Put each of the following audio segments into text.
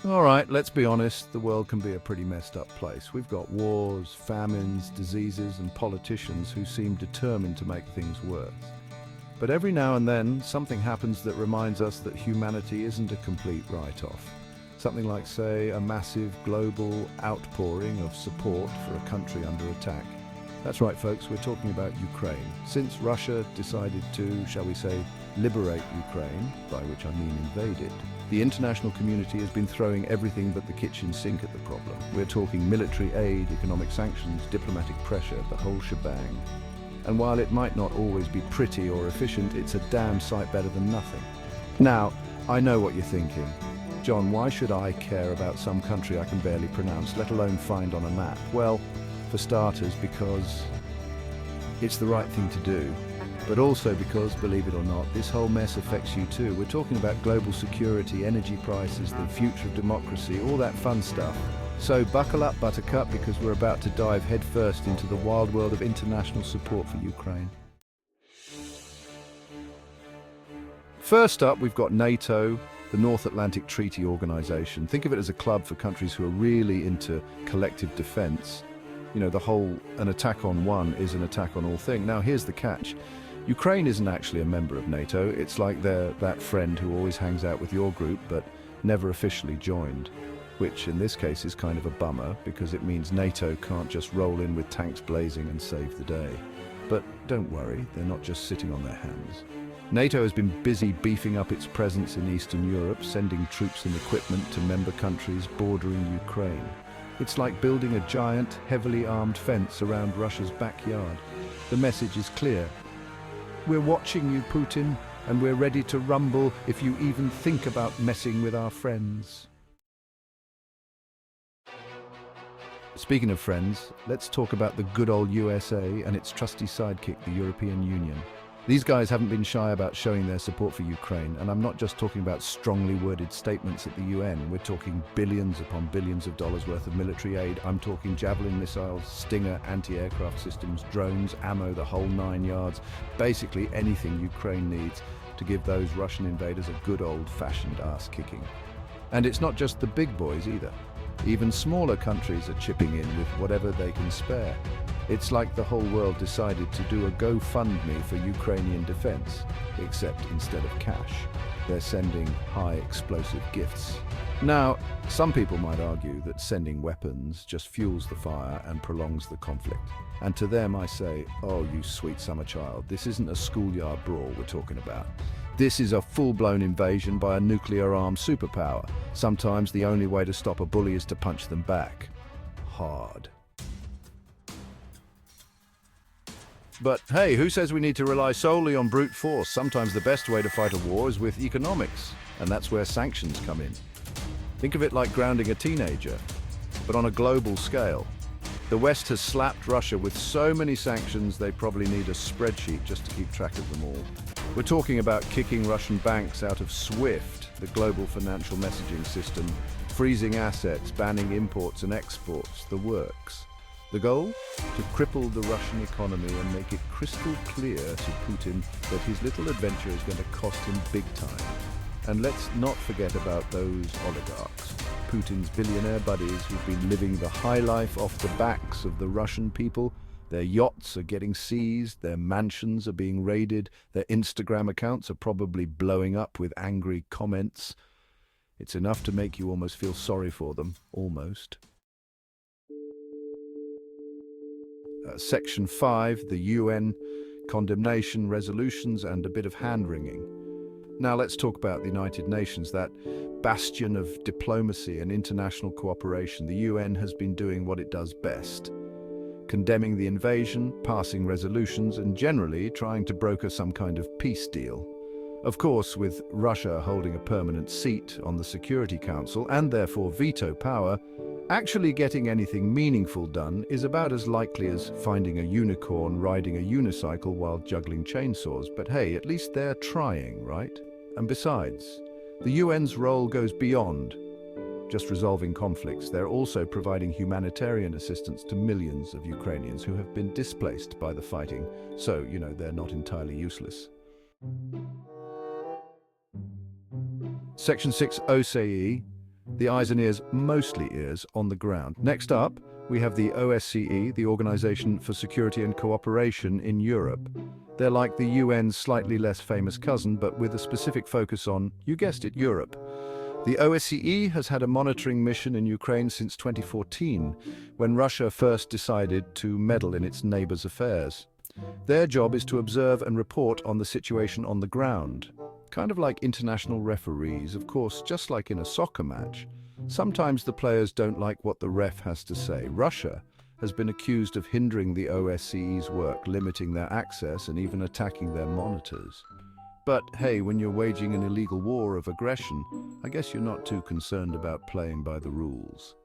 All right, let's be honest, the world can be a pretty messed up place. We've got wars, famines, diseases, and politicians who seem determined to make things worse. But every now and then, something happens that reminds us that humanity isn't a complete write-off. Something like, say, a massive global outpouring of support for a country under attack. That's right, folks, we're talking about Ukraine. Since Russia decided to, shall we say, liberate Ukraine, by which I mean invade it, the international community has been throwing everything but the kitchen sink at the problem. We're talking military aid, economic sanctions, diplomatic pressure, the whole shebang. And while it might not always be pretty or efficient, it's a damn sight better than nothing. Now, I know what you're thinking. John, why should I care about some country I can barely pronounce, let alone find on a map? Well, for starters, because it's the right thing to do. But also because, believe it or not, this whole mess affects you too. We're talking about global security, energy prices, the future of democracy, all that fun stuff. So buckle up, Buttercup, because we're about to dive headfirst into the wild world of international support for Ukraine. First up, we've got NATO, the North Atlantic Treaty Organization. Think of it as a club for countries who are really into collective defense. You know, the whole an attack on one is an attack on all thing. Now, here's the catch. Ukraine isn't actually a member of NATO. It's like they're that friend who always hangs out with your group but never officially joined, which in this case is kind of a bummer because it means NATO can't just roll in with tanks blazing and save the day. But don't worry, they're not just sitting on their hands. NATO has been busy beefing up its presence in Eastern Europe, sending troops and equipment to member countries bordering Ukraine. It's like building a giant, heavily armed fence around Russia's backyard. The message is clear. We're watching you, Putin, and we're ready to rumble if you even think about messing with our friends. Speaking of friends, let's talk about the good old USA and its trusty sidekick, the European Union. These guys haven't been shy about showing their support for Ukraine, and I'm not just talking about strongly worded statements at the UN. We're talking billions upon billions of dollars worth of military aid. I'm talking Javelin missiles, Stinger anti-aircraft systems, drones, ammo, the whole 9 yards. Basically anything Ukraine needs to give those Russian invaders a good old-fashioned ass-kicking. And it's not just the big boys either. Even smaller countries are chipping in with whatever they can spare. It's like the whole world decided to do a GoFundMe for Ukrainian defense, except instead of cash, they're sending high explosive gifts. Now, some people might argue that sending weapons just fuels the fire and prolongs the conflict. And to them I say, oh, you sweet summer child, this isn't a schoolyard brawl we're talking about. This is a full-blown invasion by a nuclear-armed superpower. Sometimes the only way to stop a bully is to punch them back. Hard. But hey, who says we need to rely solely on brute force? Sometimes the best way to fight a war is with economics, and that's where sanctions come in. Think of it like grounding a teenager, but on a global scale. The West has slapped Russia with so many sanctions they probably need a spreadsheet just to keep track of them all. We're talking about kicking Russian banks out of SWIFT, the global financial messaging system, freezing assets, banning imports and exports, the works. The goal? To cripple the Russian economy and make it crystal clear to Putin that his little adventure is going to cost him big time. And let's not forget about those oligarchs, Putin's billionaire buddies who've been living the high life off the backs of the Russian people. Their yachts are getting seized, their mansions are being raided, their Instagram accounts are probably blowing up with angry comments. It's enough to make you almost feel sorry for them, almost. Section 5, the UN, condemnation resolutions and a bit of hand-wringing. Now let's talk about the United Nations, that bastion of diplomacy and international cooperation. The UN has been doing what it does best. Condemning the invasion, passing resolutions, and generally trying to broker some kind of peace deal. Of course, with Russia holding a permanent seat on the Security Council and therefore veto power, actually getting anything meaningful done is about as likely as finding a unicorn riding a unicycle while juggling chainsaws. But hey, at least they're trying, right? And besides, the UN's role goes beyond just resolving conflicts. They're also providing humanitarian assistance to millions of Ukrainians who have been displaced by the fighting. So, they're not entirely useless. Section 6 OSCE, The eyes and ears, mostly ears, on the ground. Next up, we have the OSCE, the Organization for Security and Cooperation in Europe. They're like the UN's slightly less famous cousin, but with a specific focus on, you guessed it, Europe. The OSCE has had a monitoring mission in Ukraine since 2014, when Russia first decided to meddle in its neighbors' affairs. Their job is to observe and report on the situation on the ground. Kind of like international referees, of course, just like in a soccer match. Sometimes the players don't like what the ref has to say. Russia has been accused of hindering the OSCE's work, limiting their access and even attacking their monitors. But hey, when you're waging an illegal war of aggression, I guess you're not too concerned about playing by the rules.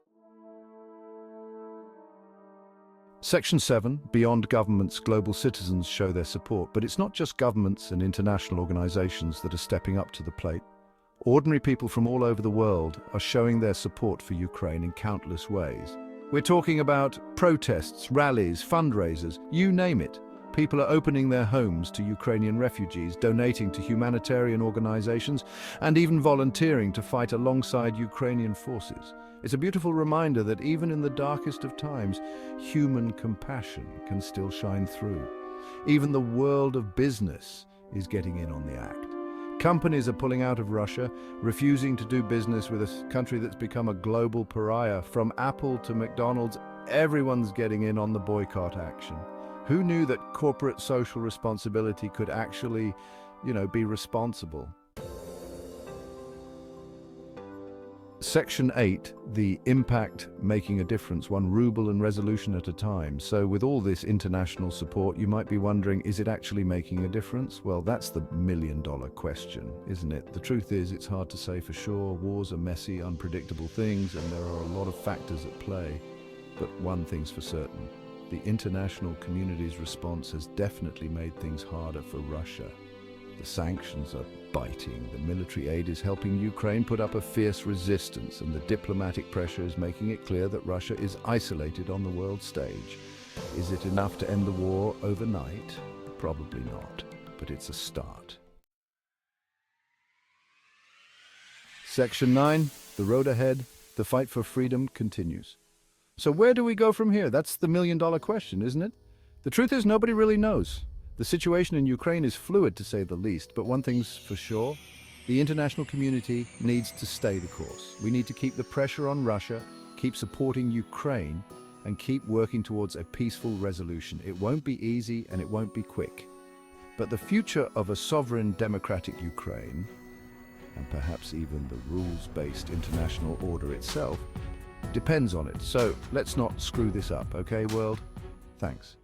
Section 7, beyond governments, global citizens show their support, but it's not just governments and international organizations that are stepping up to the plate. Ordinary people from all over the world are showing their support for Ukraine in countless ways. We're talking about protests, rallies, fundraisers, you name it. People are opening their homes to Ukrainian refugees, donating to humanitarian organizations, and even volunteering to fight alongside Ukrainian forces. It's a beautiful reminder that even in the darkest of times, human compassion can still shine through. Even the world of business is getting in on the act. Companies are pulling out of Russia, refusing to do business with a country that's become a global pariah. From Apple to McDonald's, everyone's getting in on the boycott action. Who knew that corporate social responsibility could actually, be responsible? Section 8, the impact making a difference, 1 ruble and resolution at a time. So with all this international support, you might be wondering, is it actually making a difference? Well, that's the million-dollar question, isn't it? The truth is, it's hard to say for sure. Wars are messy, unpredictable things, and there are a lot of factors at play. But one thing's for certain, the international community's response has definitely made things harder for Russia. The sanctions are biting, the military aid is helping Ukraine put up a fierce resistance, and the diplomatic pressure is making it clear that Russia is isolated on the world stage. Is it enough to end the war overnight? Probably not, but it's a start. Section 9, the road ahead, the fight for freedom continues. So where do we go from here? That's the million-dollar question, isn't it? The truth is, nobody really knows. The situation in Ukraine is fluid, to say the least, but one thing's for sure, the international community needs to stay the course. We need to keep the pressure on Russia, keep supporting Ukraine, and keep working towards a peaceful resolution. It won't be easy and it won't be quick. But the future of a sovereign democratic Ukraine, and perhaps even the rules-based international order itself, depends on it. So let's not screw this up, okay, world? Thanks.